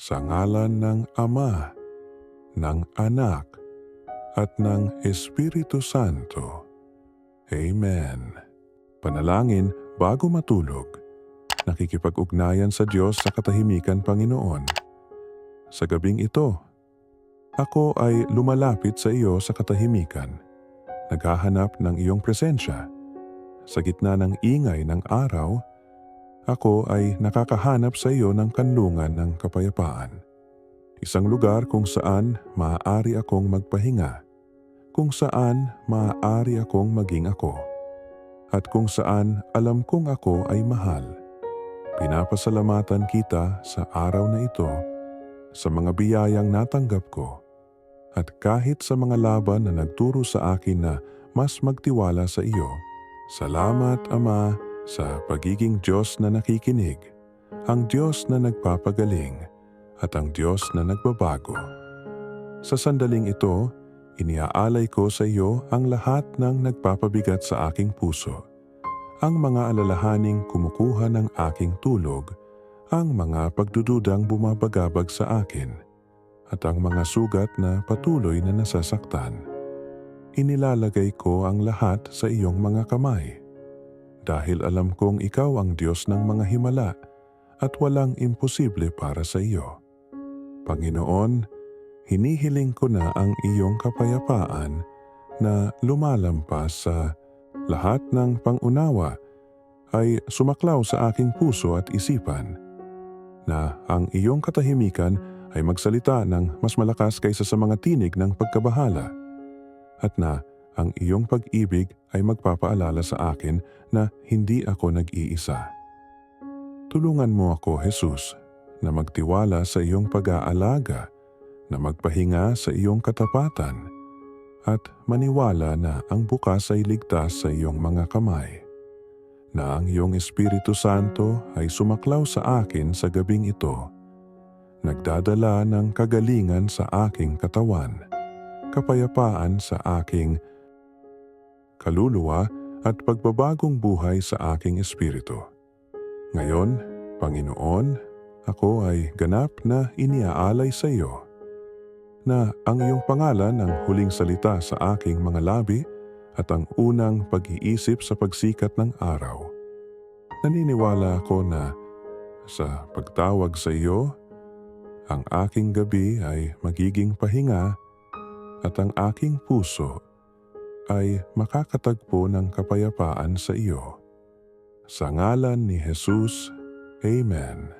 Sa ngalan ng Ama, ng Anak, at ng Espiritu Santo. Amen. Panalangin bago matulog. Nakikipag-ugnayan sa Diyos sa katahimikan, Panginoon. Sa gabing ito, ako ay lumalapit sa iyo sa katahimikan, naghahanap ng iyong presensya. Sa gitna ng ingay ng araw, ako ay nakakahanap sa iyo ng kanlungan ng kapayapaan. Isang lugar kung saan maaari akong magpahinga, kung saan maaari akong maging ako, at kung saan alam kong ako ay mahal. Pinapasalamatan kita sa araw na ito, sa mga biyayang natanggap ko, at kahit sa mga laban na nagturo sa akin na mas magtiwala sa iyo. Salamat, Ama, sa pagiging Diyos na nakikinig, ang Diyos na nagpapagaling, at ang Diyos na nagbabago. Sa sandaling ito, iniaalay ko sa iyo ang lahat ng nagpapabigat sa aking puso, ang mga alalahaning kumukuha ng aking tulog, ang mga pagdududang bumabagabag sa akin, at ang mga sugat na patuloy na nasasaktan. Inilalagay ko ang lahat sa iyong mga kamay, dahil alam kong ikaw ang Diyos ng mga himala at walang imposible para sa iyo. Panginoon, hinihiling ko na ang iyong kapayapaan na lumalampas sa lahat ng pangunawa ay sumaklaw sa aking puso at isipan, na ang iyong katahimikan ay magsalita ng mas malakas kaysa sa mga tinig ng pagkabahala, at na ang iyong pag-ibig ay magpapaalala sa akin na hindi ako nag-iisa. Tulungan mo ako, Jesus, na magtiwala sa iyong pag-aalaga, na magpahinga sa iyong katapatan, at maniwala na ang bukas ay ligtas sa iyong mga kamay, na ang iyong Espiritu Santo ay sumaklaw sa akin sa gabing ito, nagdadala ng kagalingan sa aking katawan, kapayapaan sa aking kaluluwa at pagbabagong buhay sa aking espiritu. Ngayon, Panginoon, ako ay ganap na iniaalay sa iyo, na ang iyong pangalan ang huling salita sa aking mga labi at ang unang pag-iisip sa pagsikat ng araw. Naniniwala ako na sa pagtawag sa iyo, ang aking gabi ay magiging pahinga at ang aking puso ay makakatagpo ng kapayapaan sa iyo. Sa ngalan ni Jesus, Amen.